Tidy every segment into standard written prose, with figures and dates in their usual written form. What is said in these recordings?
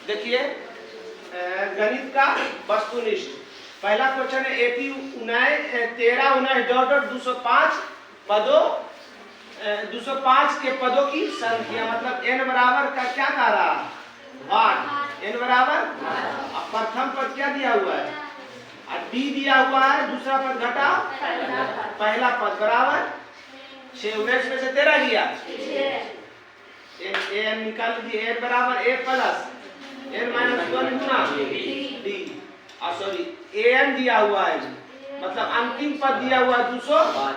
देखिए गणित का वस्तुनिष्ठ पहला क्वेश्चन है एपी 13 पदों 205 के पदों की संख्या, मतलब n बराबर का क्या कह रहा है, वाट। n बराबर प्रथम पद क्या दिया हुआ है, डी दिया हुआ है, दूसरा पद घटा पहला पद बराबर 6, 19 में से 13 दिया, एन निकाल लीजिए। n बराबर a plus n minus 1 Guna D, sorry an दिया हुआ है, मतलब अंतिम पद दिया हुआ है 205।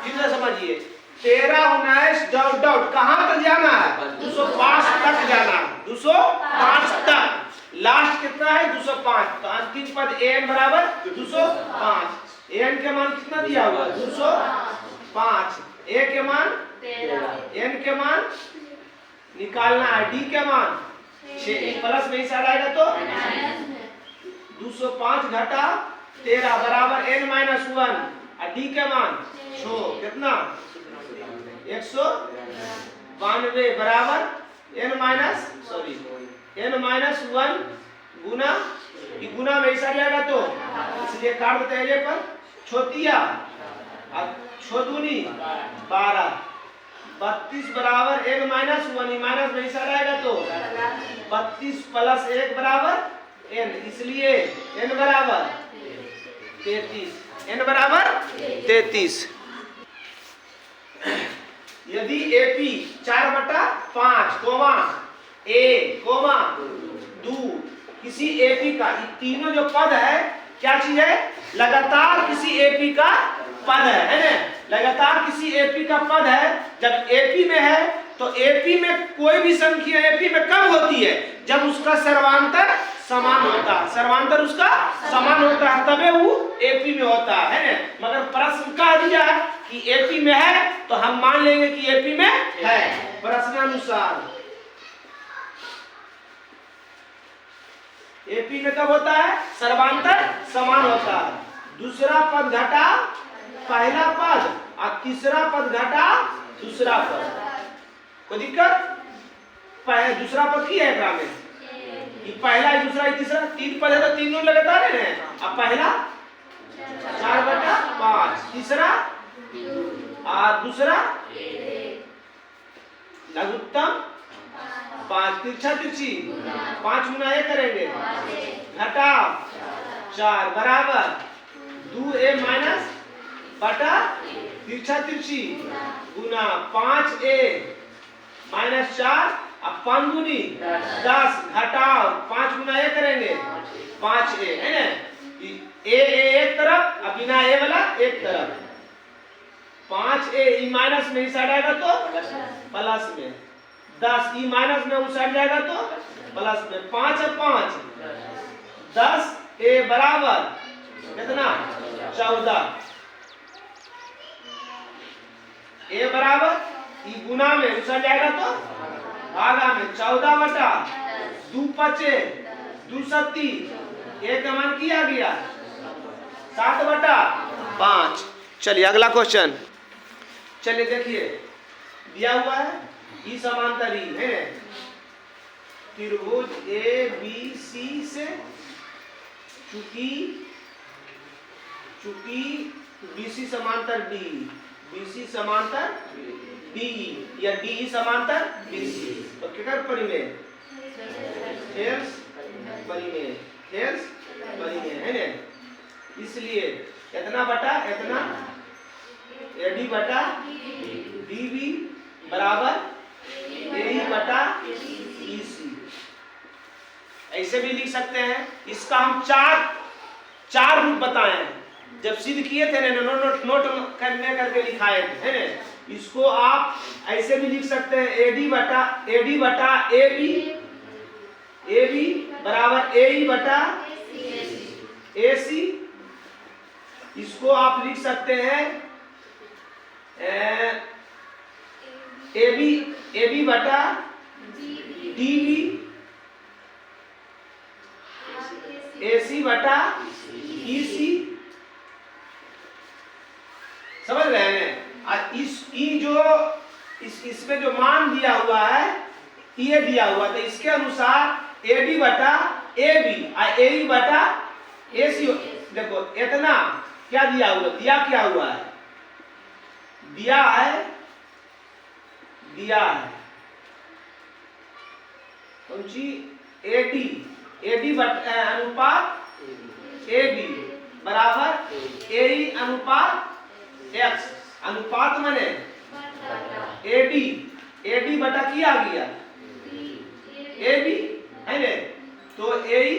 कितना समझिए 13 19 डॉट डॉट कहां तक जाना है, 205 तक जाना है, 205 तक। लास्ट कितना है 205, तो अंतिम पद an बराबर 205। an के मान कितना दिया हुआ है 205, a के मान 13, n के मान निकालना है, d के मान 6 प्लस में ही साइड आएगा तो 205 घटा 13 बराबर n माइनस 1 और d के मान 6 कितना 192 बराबर n माइनस 1 गुना, ये गुना में ऐसा जाएगा तो इसलिए काट देते हैं पर छोतिया और छोदूनी 12 32 बराबर n माइनस 1, माइनस में ऐसा रहेगा तो 32 प्लस 1 बराबर n, इसलिए n बराबर 33, n बराबर 33। यदि एपी 4/5 कोमा a कोमा 2 किसी एपी का, ये तीनों जो पद है क्या चीज है, लगातार किसी एपी का पद है ना, लगातार किसी एपी का पद है। जब एपी में है तो एपी में कोई भी संख्या एपी में कब होती है, जब उसका सर्वांतर समान होता है, सर्वांतर उसका समान होता है तबे वो एपी में होता है ना। मगर प्रश्न कह दिया है कि एपी में है तो हम मान लेंगे कि एपी में है प्रश्नानुसार। एपी में कब होता है, सर्वांतर समान होता है। दूसरा पद घटा पहला पद और तीसरा पद घटा दूसरा पद, कोई दिक्कत, दूसरा पद की है में कि पहला है दूसरा है तीसरा, 3 पद है तो तीनों लगातार है ना। अब पहला 4/5, तीसरा और दूसरा लघुत्तम 5, तिरछा तिरछी 5 गुना 1 करेंगे, घटा 4 बराबर 2a माइनस बटा तिरछा तिरछी गुना 5a माइनस 4 अब 5 गुनी 10 घटाओ 5 गुना 1 करेंगे 5a है ना, a एक तरफ अब बिना a वाला एक तरफ, 5a ई माइनस में इस साइड आएगा तो प्लस में, 10 ई माइनस में उस साइड जाएगा तो प्लस में, 5 और 5 10a बराबर कितना 14, a बराबर ई गुना में उस साइड जाएगा तो भागा में 14 बटा 2 5 2 सत्ती, एक का मान किया गया 7/5। चलिए अगला क्वेश्चन, चलिए देखिए दिया हुआ है ई समांतरी है त्रिभुज ए बी सी से चूंकि बीसी समांतर डी, बीसी समांतर डी या डी समांतर बीसी, तो किधर परिमेय हेल्स परिमेय, हेल्स परिमेय है ना, इसलिए इतना बटा इतना एडी बटा डीबी बराबर एई बटा ईसी। ऐसे भी लिख सकते हैं, इसका हम चार रूप बताए हैं जब सिद्ध किए थे ना, नोट करके लिखाए थे ना। इसको आप ऐसे भी लिख सकते हैं एडी बटा एबी बराबर एई बटा एसी। इसको आप लिख सकते हैं एबी बटा डीबी एसी बटा ईसी। समझ रहे हैं? इसमें जो मान दिया हुआ है ये दिया हुआ, तो इसके अनुसार AD बटा AB और AE बटा AC। देखो इतना क्या दिया हुआ, दिया क्या हुआ है, दिया है कौन सी AD बटा अनुपात AB बराबर AE अनुपात X। अनुपात माने AD बटा क्या आ गया AB है ने, तो AE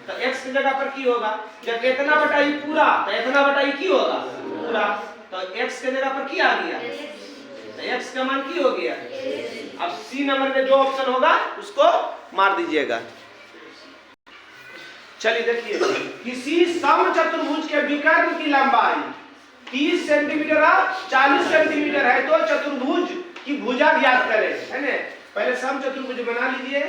तो X की जगह पर की होगा, जब इतना बटा ई पूरा तो इतना बटा ई की होगा पूरा, तो X की जगह पर क्या आ गया, तो X का मान की हो गया। अब C नंबर में जो ऑप्शन होगा उसको मार दीजिएगा। चलिए देखिए, किसी समचतुर्भुज के विकर्ण की लंबाई 30 सेंटीमीटर और 40 सेंटीमीटर है तो चतुर्भुज की भुजा ज्ञात करें, है ना। पहले समचतुर्भुज बना लीजिए।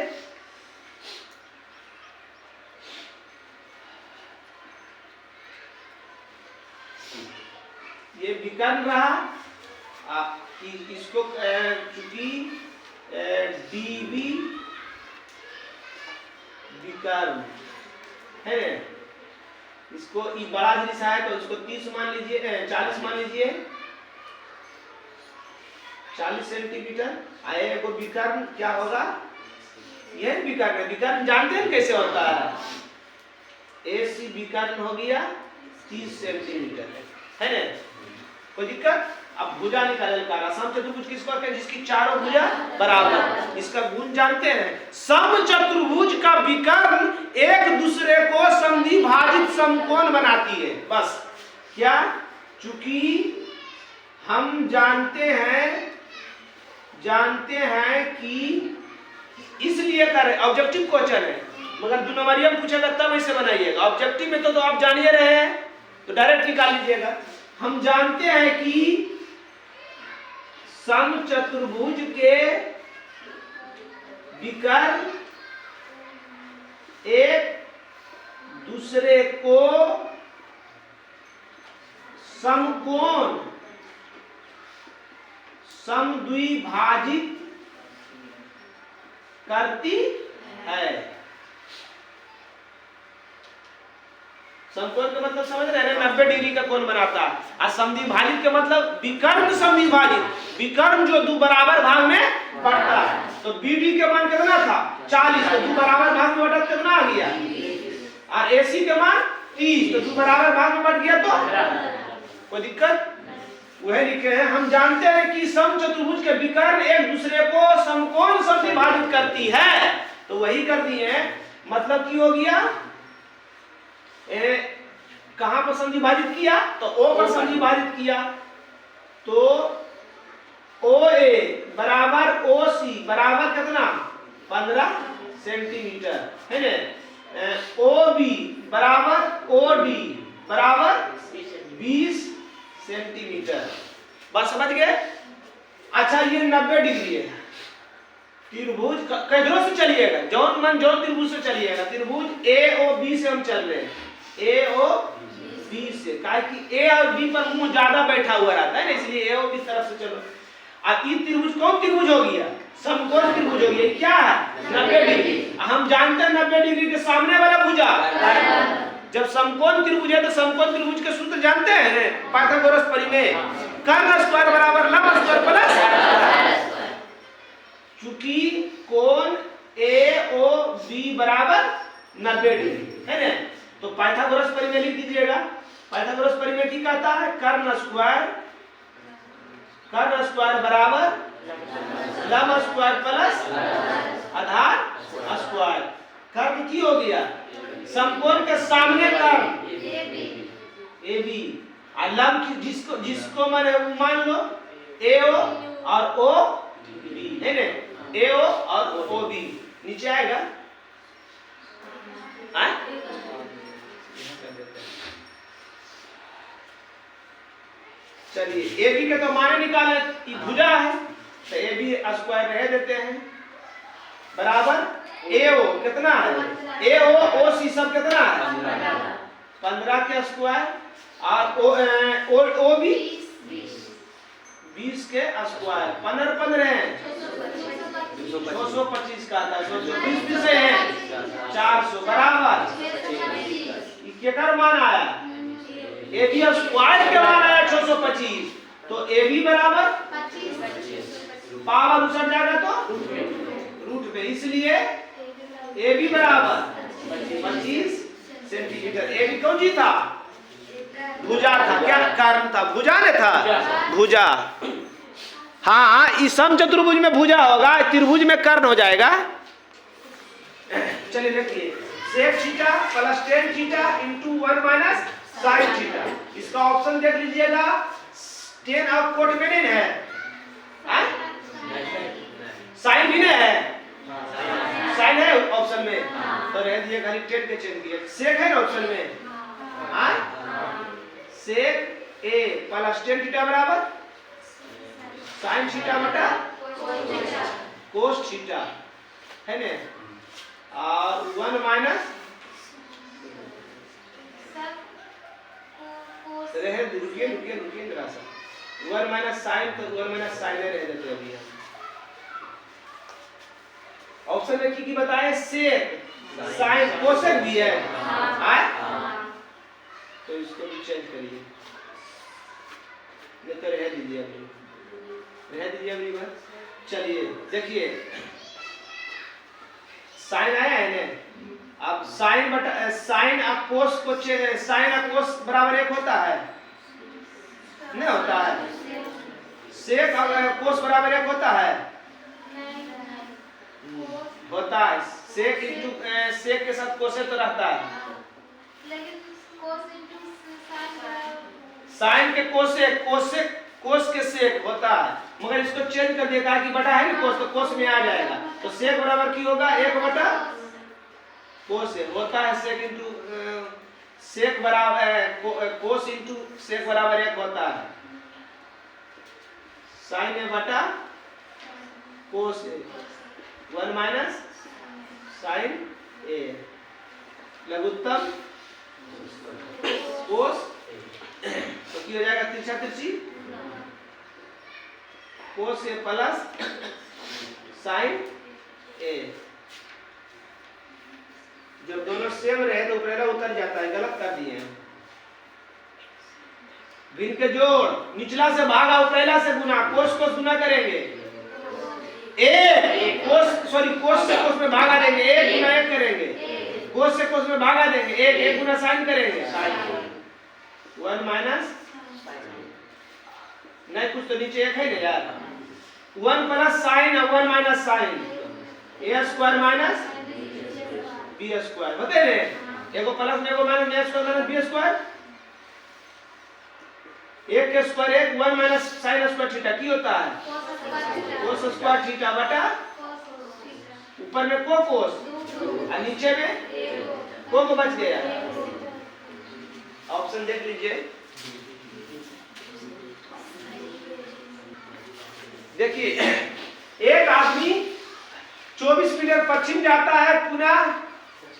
ये विकर्ण रहा, इसको चूंकि DB विकर्ण है, इसको ई बड़ा हिस्सा है तो इसको 30 मान लीजिए, 40 मान लीजिए, 40 सेंटीमीटर। आए को विकर्ण क्या होगा, यह विकर्ण है। विकर्ण जानते हैं कैसे होता है, AC विकर्ण हो गया 30 सेंटीमीटर, है ना, कोई दिक्कत। अब भुजा निकालने का समचतुर्भुज किसको कहते हैं, जिसकी चारों भुजा बराबर, इसका गुण जानते हैं। समचतुर्भुज का विकर्ण एक दूसरे को समद्विभाजित समकोण बनाती है, बस। क्या, चूंकि हम जानते हैं कि इसलिए करें, ऑब्जेक्टिव क्वेश्चन है, मगर 2 नंबरिया में पूछेगा तब ऐसे बनाइएगा। ऑब्जेक्टिव में तो आप जानिए रहे हैं तो डायरेक्ट निकाल लीजिएगा। हम जानते हैं कि समचतुर्भुज के विकर्ण एक दूसरे को समकोण समद्विभाजित करती है। समकोण का मतलब समझ रहे हैं, 90 डिग्री का कोण बनाता है। और समद्विभाजित का मतलब विकर्ण समद्विभाजित, विकर्ण जो 2 बराबर भाग में बंटता है। तो BD के मान कितना था 40, तो 2 बराबर भाग में बटा कितना आ गया, और AC के मान 30, तो 2 बराबर भाग में बट गया, तो कोई दिक्कत। वह लिखे हैं, हम जानते हैं कि समचतुर्भुज के विकर्ण एक दूसरे को समकोण समद्विभाजित करती है, तो वही कर दिए। मतलब की हो गया, कहां पर समद्विभाजित किया, तो O पर समद्विभाजित किया, तो OA बराबर OC बराबर कितना 15 सेंटीमीटर, है ना। OB बराबर OD बराबर 20 सेंटीमीटर, बस समझ गए। अच्छा, ये 90 डिग्री है। त्रिभुज किधरों से चलिएगा, जौन मन जौन त्रिभुज से चलिएगा। त्रिभुज AOB से हम चल रहे हैं, AOB से, काहे कि A और B पर मुंह ज्यादा बैठा हुआ रहता है ना, इसलिए AOB तरफ से चलो। अब ये त्रिभुज कौन त्रिभुज हो गया, समकोण त्रिभुज हो गया। क्या है 90 डिग्री। हम जानते हैं 90 डिग्री के सामने वाला भुजा, जब समकोण त्रिभुज है तो समकोण त्रिभुज के सूत्र जानते हैं, पाइथागोरस परिमेय, कर्ण स्क्वायर बराबर लंब स्क्वायर प्लस, चूंकि कोण AOB बराबर 90 डिग्री, है ना। तो पाइथागोरस परिमेय लिख दीजिएगा। पाइथागोरस परिमेय की कहता है, कर्ण स्क्वायर बराबर लंब स्क्वायर प्लस आधार स्क्वायर। कर्ण की हो गया, समकोण के सामने कर्ण AB, और लंब जिसको माने मान लो AO और OB, है ना, AO और OB नीचे आएगा। चलिए, AB के तो माने निकाले, भुजा है तो AB स्क्वायर रह देते हैं, बराबर AO कितना है, AO OC सब कितना है 15 के स्क्वायर, और OB 20 के स्क्वायर, 15 हैं 625 का आता है। 620 से है 400 बराबर ये केकर मान आया ए बी स्क्वायर के मान आया 625 तो ए बी बराबर पावर उसट जाएगा तो रूट पे इसलिए ए बी बराबर 25 सेंटीमीटर। ए बी कौन जी था भुजा था। क्या कारण था भुजा ने था भुजा। हाँ इस सम चतुर्भुज में भुजा होगा त्रिभुज में कर्ण हो जाएगा। चलिए देखिए sec theta plus ten theta into 1 minus sine theta. इसका ऑप्शन देख लीजिएगा 10 अब कोट में नहीं है साइन भी नहीं है साइन है ऑप्शन में तो रह दिए खाली 10 के चेंज किए। सेक है ना ऑप्शन में सेक ए प्लस टेन थीटा बराबर साइन थीटा बटा कोस थीटा है ना और 1 माइनस रुकिए जरा सा 1 माइनस साइन तो 1 माइनस साइन रह देते अभी हम ऑप्शन में की बताए सेक साइन कोसेक भी है तो इसको भी चेंज करिए नहीं तो रह दीजिए अभी बार। चलिए देखिए साइन आया है ना अब साइन बटा साइन और कोस को साइन और कोस बराबर 1 होता है नहीं होता है। सेक और कोस बराबर 1 होता है होता है। सेक इंटू सेक के साथ कोसेक तो रहता है लेकिन कोस इंटू साइन के कोसेक कोसेक कोस के सेक होता है मगर इसको चेंज कर दिया कि बटा है ना कोस तो कोस में आ जाएगा तो सेक बराबर की होगा 1 बटा कोस होता है। सेक इंटू सेक बराबर कोस इंटू सेक बराबर 1 होता है। साइन ए बटा कोस ए 1 माइनस साइन ए लघुत्तम कोस तो की हो जाएगा तिरछा तिरछी कोस ए प्लस साइन ए। जब दोनों सेम रहे तो ऊपरेला उतर जाता है गलत कर दिए भिन्न के जोड़ निचला से भागा ऊपरेला से गुना कोस कोस गुना करेंगे ए कोस सॉरी कोस से कोस में भागा देंगे 1 गुना 1 करेंगे कोस से कोस में भागा देंगे 1 गुना साइन करेंगे 1 माइनस नहीं कुछ तो नीचे 1 है ना यार 1 प्लस साइन और 1 माइनस साइन ए स्क्वायर माइनस बी स्क्वायर होते हैं एगो प्लस में एगो माइनस ए स्क्वायर माइनस बी स्क्वायर 1 के square 1 minus sine square theta की होता है कोस स्क्वायर थीटा बटा ऊपर में कोस और नीचे में को बच गया। ऑप्शन देख लीजिए देखिए एक आदमी 24 मीटर पश्चिम जाता है पुनः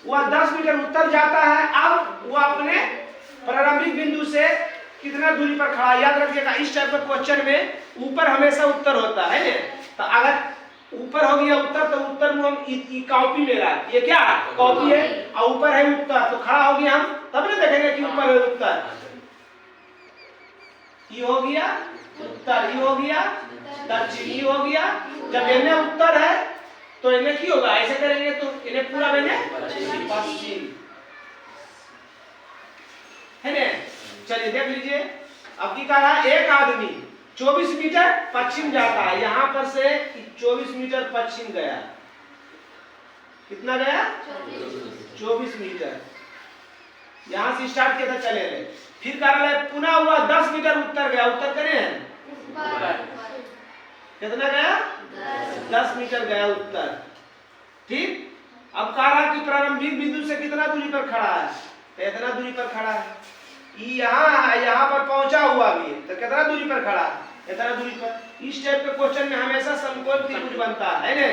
वह 10 मीटर उत्तर जाता है। अब वह अपने प्रारंभिक बिंदु से कितना दूरी पर खड़ा है याद रखिएगा। इस टाइप के क्वेश्चन में ऊपर हमेशा उत्तर होता है ना तो अगर ऊपर हो गया उत्तर तो उत्तर में हम कॉपी में रहा ये क्या कॉपी है और ऊपर है उत्तर तो खड़ा हो गया हम तब ना देखेंगे कि ऊपर है उत्तर। ये हो गया उत्तर ये हो गया दक्षिण ये हो गया। जब इन्हें उत्तर है तो इन्हें की होगा ऐसे करेंगे तो इन्हें पूरा बने पश्चिम है ना। चलिए देख लीजिए अब की कह रहा है एक आदमी 24 मीटर पश्चिम जाता है यहां पर से 24 मीटर पश्चिम गया कितना गया 24 मीटर यहां से स्टार्ट किया था चले गए फिर कह रहा है पुनः हुआ 10 मीटर उत्तर गया उत्तर करें कितना गया 10 मीटर गया उत्तर ठीक। अब कह रहा कि प्रारंभिक बिंदु से कितना दूरी पर खड़ा है तो इतना दूरी पर खड़ा है यहाँ पर पहुंचा हुआ भी है तो कितना दूरी पर खड़ा है इतना दूरी पर। इस टाइप के क्वेश्चन में हमेशा समकोण त्रिभुज बनता है ना।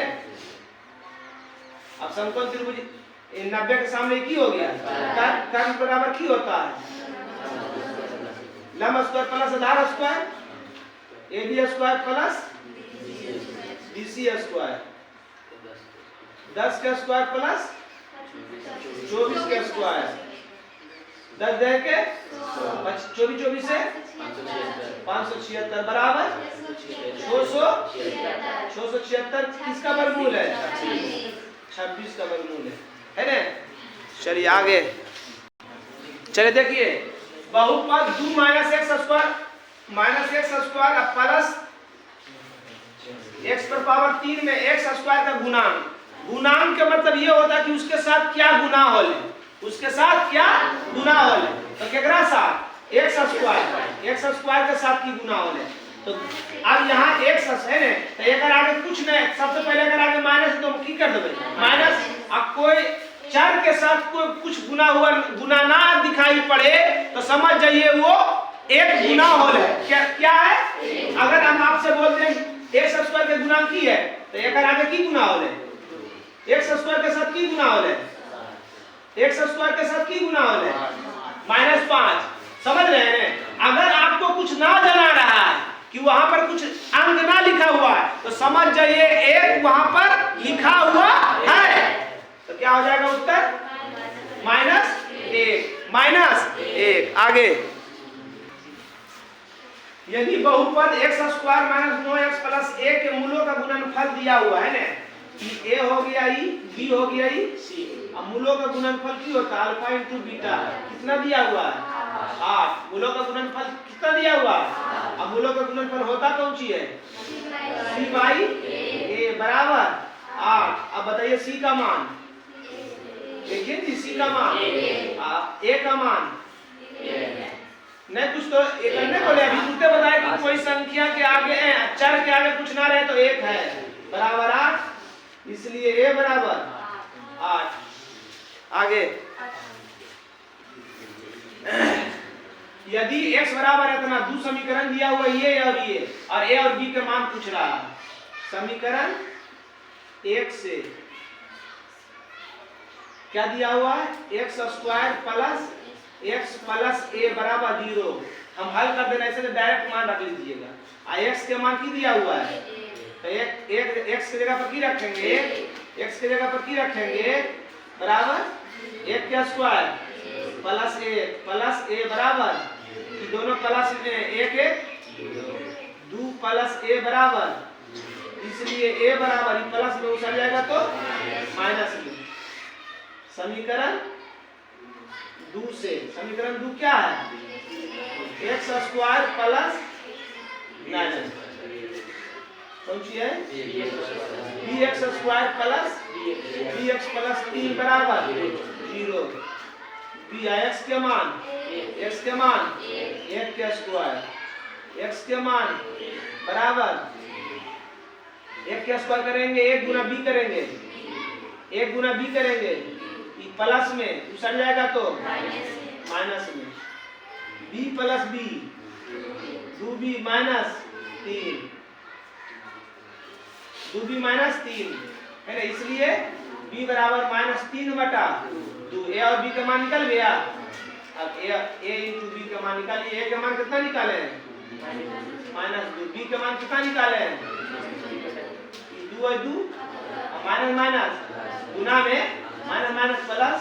अब समकोण त्रिभुज 90 के सामने की हो गया कर्ण बराबर की होता है लंब स्क्वायर प्लस आधार square A B square plus B C square 10 का स्क्वायर प्लस 24 का स्क्वायर, 10 दे के 24 से 576 बराबर 676 किसका वर्गमूल है? 26 का वर्गमूल है ना। चलिए आगे चलिए देखिए बहुपद 2 minus x square plus x पर पावर 3 में एक्स स्क्वायर का गुणांक। गुणांक का मतलब ये होता है कि उसके साथ क्या गुना होले, उसके साथ क्या गुना होले। तो केकरा साथ एक्स स्क्वायर के साथ की गुना होले। तो अब यहाँ एक्स है ने तो एकर आगे कुछ नहीं, सबसे पहले अगर आगे माइनस तो की कर देबे माइनस। अब कोई चर के साथ कोई कुछ गुना ना दिखाई पड़े तो समझ जाइए वो एक गुना होले। क्या है? अगर हम आपसे बोलते हैं एक्स स्क्वायर के गुणांक की है तो एकर आगे की गुना होले? एक्स स्क्वायर के साथ की गुना होले? एक्स स्क्वायर के साथ की गुना होले? -5। समझ रहे हैं? अगर आपको कुछ ना जाना रहा है कि वहां पर कुछ अंक ना लिखा हुआ है तो समझ जाइए एक वहां पर लिखा हुआ है। तो क्या हो जाएगा उत्तर? -1 आगे यदि बहुपद x square minus 9x plus a के मूलों का गुणनफल दिया हुआ है ना कि a हो गया e, b हो गया e, c। अब मूलों का गुणनफल की होता है अल्फा इंटू बीटा। कितना दिया हुआ है? 8। मूलों का गुणनफल कितना दिया हुआ है? अब मूलों का गुणनफल होता कौन सी है? c बाई a बराबर 8। अब बताइए c का मान, देखिए जी c का मान, a का मान नहीं कुछ तो एक करने बोले अभी उल्टे बताए कि कोई संख्या के आगे चर के आगे कुछ ना रहे तो 1 है बराबर 8, इसलिए a बराबर 8। आगे यदि x बराबर है इतना, दो समीकरण दिया हुआ ये और a और b के मान पूछ रहा है। समीकरण 1 से क्या दिया हुआ है? x square plus x plus a बराबर 0। हम हल कर देना ऐसे डायरेक्ट मान रख लीजिएगा। x के मान की दिया हुआ है तो एक x की जगह पर की रखेंगे, x की जगह पर की रखेंगे बराबर 1 का स्क्वायर प्लस a बराबर दोनों प्लस 1 2 प्लस a बराबर, इसलिए a बराबर प्लस में उछल जाएगा तो माइनस में। समीकरण 2 से समीकरण 2 क्या है? x स्क्वायर प्लस कौन सी है? bx square plus bx plus 3 बराबर 0। x के मान 1 का स्क्वायर, x के मान बराबर 1 का स्क्वायर करेंगे 1 गुना b करेंगे, 1 गुना b करेंगे प्लस में उछल जाएगा तो माइनस में। b plus b 2b minus 3, 2b minus 3 है ना, इसलिए b बराबर -3 बटा 2। a और b का मान निकल गया। अब a इंटू b का मान निकालिए। a का मान कितना निकाले हैं? -2। b का मान कितना निकाले हैं? 2 और 2 माइनस गुना में minus plus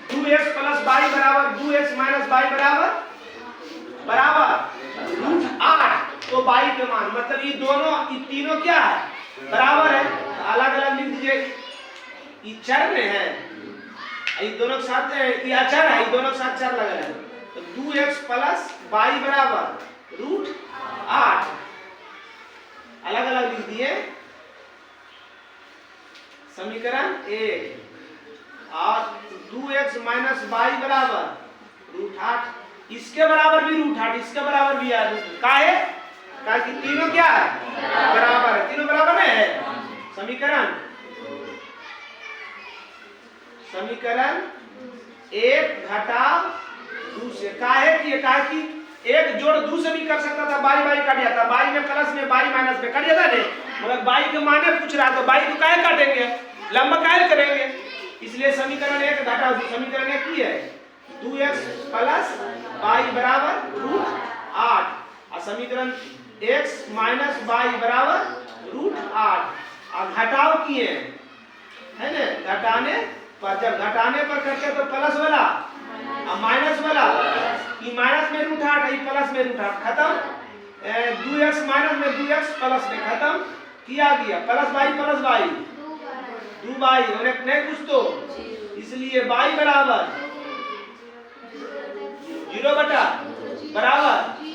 2x plus y बराबर 2x माइनस y बराबर √8। तो y के मान मतलब ये तीनों क्या है? बराबर है। अलग अलग लिख दीजिए। ये चर में है, ये दोनों के साथ ये अचर है, ये दोनों के साथ चर लगा है। तो 2x प्लस y बराबर √8 अलग अलग लिख दिए। समीकरण 1 और 2x माइनस y बराबर √8, इसके बराबर भी √8, इसके बराबर भी याद काहे कि तीनों क्या है? बराबर है। तीनों बराबर है। समीकरण 1 घटा 2 से काहे कि एक जोड़ 2 से भी कर सकता था, बाई कट जाता, बाई में प्लस में बाई माइनस में कट जाता है, मगर बाई के माने पूछ रहा तो बाई को काहे काटेंगे, लंबा काहे करेंगे, इसलिए समीकरण 1 घटा 2। समीकरण 1 की है 2x प्लस y बराबर √8 और समीकरण x माइनस वाई बराबर √8 और घटाव किए है ना, घटाने पर जब घटाने पर करते तो प्लस वाला और माइनस वाला, ये माइनस में √8 ये प्लस में √8 खत्म, 2x माइनस में 2x प्लस में खत्म किया गया, प्लस y 2y और एक नहीं कुछ तो, इसलिए y बराबर 0 बटा बराबर